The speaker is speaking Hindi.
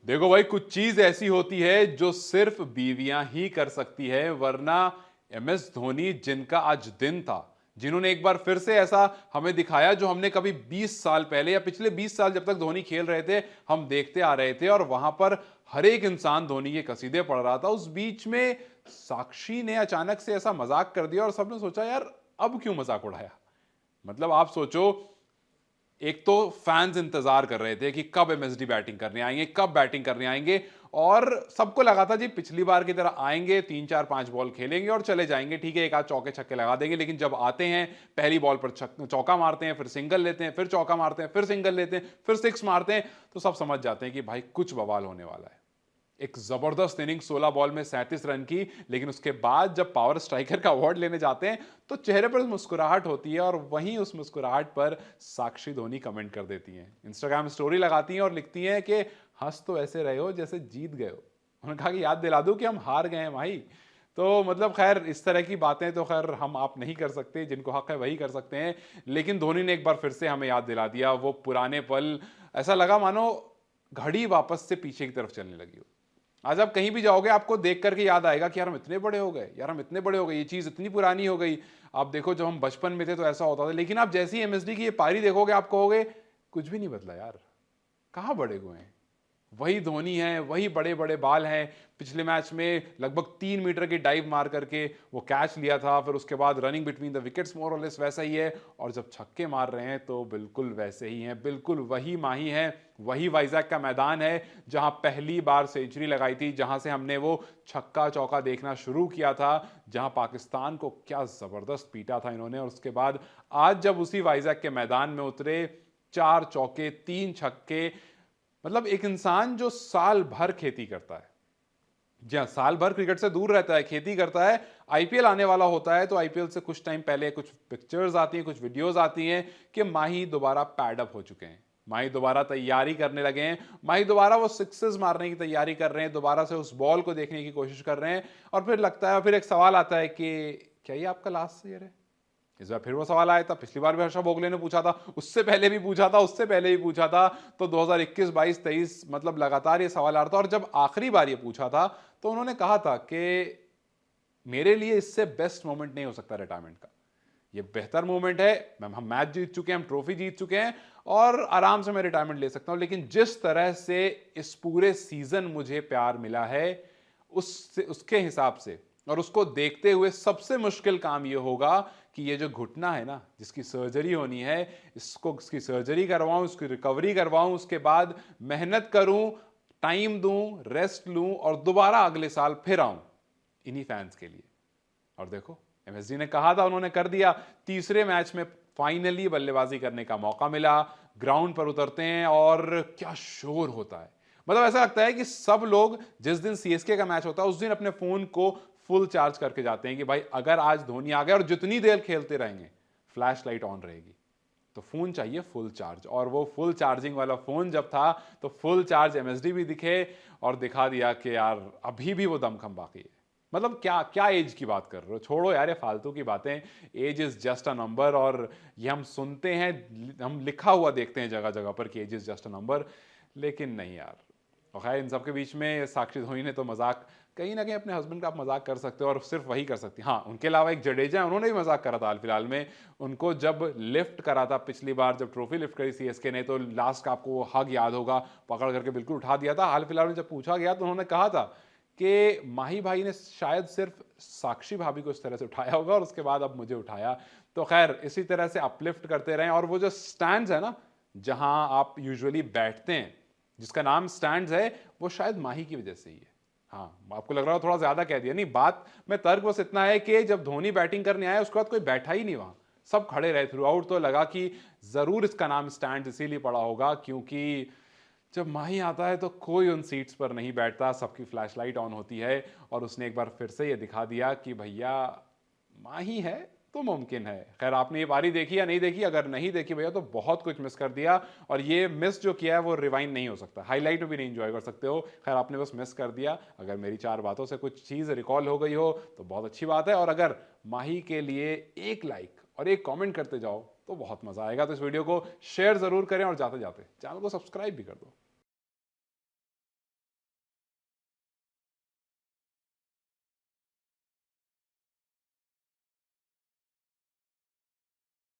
देखो भाई, कुछ चीज ऐसी होती है जो सिर्फ बीवियां ही कर सकती है, वरना एमएस धोनी जिनका आज दिन था, जिन्होंने एक बार फिर से ऐसा हमें दिखाया जो हमने कभी 20 साल पहले या पिछले 20 साल जब तक धोनी खेल रहे थे हम देखते आ रहे थे, और वहां पर हर एक इंसान धोनी के कसीदे पढ़ रहा था। उस बीच में साक्षी ने अचानक से ऐसा मजाक कर दिया और सबने सोचा यार अब क्यों मजाक उड़ाया। मतलब आप सोचो, एक तो फैंस इंतजार कर रहे थे कि कब एमएसडी बैटिंग करने आएंगे, कब बैटिंग करने आएंगे, और सबको लगा था जी पिछली बार की तरह आएंगे, 3 4 5 बॉल खेलेंगे और चले जाएंगे, ठीक है एक आध चौके छक्के लगा देंगे। लेकिन जब आते हैं पहली बॉल पर चौका मारते हैं, फिर सिंगल लेते हैं, फिर चौका मारते हैं, फिर सिंगल लेते हैं, फिर सिक्स मारते हैं, तो सब समझ जाते हैं कि भाई कुछ बवाल होने वाला है। एक जबरदस्त इनिंग, 16 बॉल में 37 रन की, लेकिन उसके बाद जब पावर स्ट्राइकर का अवार्ड लेने जाते हैं तो चेहरे पर मुस्कुराहट होती है, और वहीं उस मुस्कुराहट पर साक्षी धोनी कमेंट कर देती हैं, इंस्टाग्राम स्टोरी लगाती हैं और लिखती हैं कि हंस तो ऐसे रहे हो जैसे जीत गए हो। उन्होंने कहा कि याद दिला दूं कि हम हार गए हैं भाई। तो मतलब खैर इस तरह की बातें तो खैर हम आप नहीं कर सकते, जिनको हक है वही कर सकते हैं। लेकिन धोनी ने एक बार फिर से हमें याद दिला दिया वो पुराने पल। ऐसा लगा मानो घड़ी वापस से पीछे की तरफ चलने लगी हो। आज आप कहीं भी जाओगे आपको देख करके याद आएगा कि यार हम इतने बड़े हो गए, यार हम इतने बड़े हो गए, ये चीज़ इतनी पुरानी हो गई। आप देखो जब हम बचपन में थे तो ऐसा होता था, लेकिन आप जैसी एमएसडी की ये पारी देखोगे आप कहोगे कुछ भी नहीं बदला यार, कहाँ बड़े हुए हैं। वही धोनी है, वही बड़े बड़े बाल हैं। पिछले मैच में लगभग 3 मीटर की डाइव मार करके वो कैच लिया था, फिर उसके बाद रनिंग बिटवीन द विकेट्स मोर और लेस वैसा ही है, और जब छक्के मार रहे हैं तो बिल्कुल वैसे ही हैं, बिल्कुल वही माही है। वही वाइजैक का मैदान है जहां पहली बार सेंचुरी लगाई थी, जहां से हमने वो छक्का चौका देखना शुरू किया था, जहां पाकिस्तान को क्या जबरदस्त पीटा था इन्होंने। और उसके बाद आज जब उसी वाइजैक के मैदान में उतरे, 4 चौके 3 छक्के, मतलब एक इंसान जो साल भर खेती करता है, जी हाँ साल भर क्रिकेट से दूर रहता है, खेती करता है, आईपीएल आने वाला होता है तो आईपीएल से कुछ टाइम पहले कुछ पिक्चर्स आती हैं, कुछ वीडियोस आती हैं कि माही दोबारा पैड अप हो चुके हैं, माही दोबारा तैयारी करने लगे हैं, माही दोबारा वो सिक्सेस मारने की तैयारी कर रहे हैं, दोबारा से उस बॉल को देखने की कोशिश कर रहे हैं। और फिर लगता है, फिर एक सवाल आता है कि क्या ये आपका लास्ट ईयर है। इस बार फिर वो सवाल आया था, पिछली बार भी हर्षा भोगले ने पूछा था, उससे पहले भी पूछा था, उससे पहले भी पूछा था। तो 2021 22 23 मतलब लगातार ये सवाल आ रहा था, और जब आखिरी बार ये पूछा था तो उन्होंने कहा था कि मेरे लिए इससे बेस्ट मोमेंट नहीं हो सकता रिटायरमेंट का, ये बेहतर मोमेंट है, हम मैच जीत चुके हैं, हम ट्रॉफी जीत चुके हैं, और आराम से मैं रिटायरमेंट ले सकता हूं। लेकिन जिस तरह से इस पूरे सीजन मुझे प्यार मिला है उससे, उसके हिसाब से और उसको देखते हुए सबसे मुश्किल काम यह होगा कि ये जो घुटना है ना, जिसकी सर्जरी होनी है, इसकी सर्जरी करवाऊं, इसकी रिकवरी करवाऊं, उसके बाद मेहनत करूं, टाइम दूं, रेस्ट लूं, और दोबारा अगले साल फिर आऊं इन्हीं फैंस के लिए। और देखो एमएसडी ने कहा था, उन्होंने कर दिया। तीसरे मैच में फाइनली बल्लेबाजी करने का मौका मिला, ग्राउंड पर उतरते हैं और क्या शोर होता है। मतलब ऐसा लगता है कि सब लोग जिस दिन सीएसके का मैच होता है उस दिन अपने फोन को फुल चार्ज करके जाते हैं कि भाई अगर आज धोनी आ गया और जितनी देर खेलते रहेंगे फ्लैश लाइट ऑन रहेगी, तो फोन चाहिए फुल चार्ज। और वो फुल चार्जिंग वाला फोन जब था तो फुल चार्ज एमएसडी भी दिखे और दिखा दिया कि यार अभी भी वो दमखम बाकी है। मतलब क्या क्या एज की बात कर रहे हो, छोड़ो यार ये फालतू की बातें। Age is just a number, और ये हम सुनते हैं, हम लिखा हुआ देखते हैं जगह जगह पर कि age is just a number, लेकिन नहीं यार। और खैर इन सब के बीच में साक्षी धोनी ने तो मजाक कहीं ना कहीं, अपने हस्बैंड का आप मजाक कर सकते हो और सिर्फ वही कर सकती, हाँ उनके अलावा एक जडेजा है, उन्होंने भी मजाक करा था हाल फिलहाल में। उनको जब लिफ्ट करा था पिछली बार, जब ट्रॉफी लिफ्ट करी सीएसके ने, तो लास्ट का आपको वो हग याद होगा, पकड़ करके बिल्कुल उठा दिया था। हाल फिलहाल में जब पूछा गया तो उन्होंने कहा था कि माही भाई ने शायद सिर्फ साक्षी भाभी को इस तरह से उठाया होगा और उसके बाद अब मुझे उठाया। तो खैर इसी तरह से अपलिफ्ट करते रहें। और वो जो स्टैंड्स है ना जहां आप यूजुअली बैठते हैं, जिसका नाम स्टैंड्स है, वो शायद माही की वजह से ही है। हाँ आपको लग रहा हो थोड़ा ज्यादा कह दिया, नहीं बात में तर्क बस इतना है कि जब धोनी बैटिंग करने आया उसके बाद कोई बैठा ही नहीं वहां, सब खड़े रहे थ्रू आउट। तो लगा कि जरूर इसका नाम स्टैंड इसीलिए पड़ा होगा क्योंकि जब माही आता है तो कोई उन सीट्स पर नहीं बैठता, सबकी फ्लैशलाइट ऑन होती है। और उसने एक बार फिर से ये दिखा दिया कि भैया माही है तो मुमकिन है। खैर आपने ये पारी देखी या नहीं देखी, अगर नहीं देखी भैया तो बहुत कुछ मिस कर दिया, और ये मिस जो किया है वो रिवाइंड नहीं हो सकता, हाईलाइट में भी नहीं एंजॉय कर सकते हो। खैर आपने बस मिस कर दिया। अगर मेरी 4 बातों से कुछ चीज़ रिकॉल हो गई हो तो बहुत अच्छी बात है, और अगर माही के लिए एक लाइक और एक कॉमेंट करते जाओ तो बहुत मजा आएगा। तो इस वीडियो को शेयर जरूर करें और जाते जाते चैनल को सब्सक्राइब भी कर दो।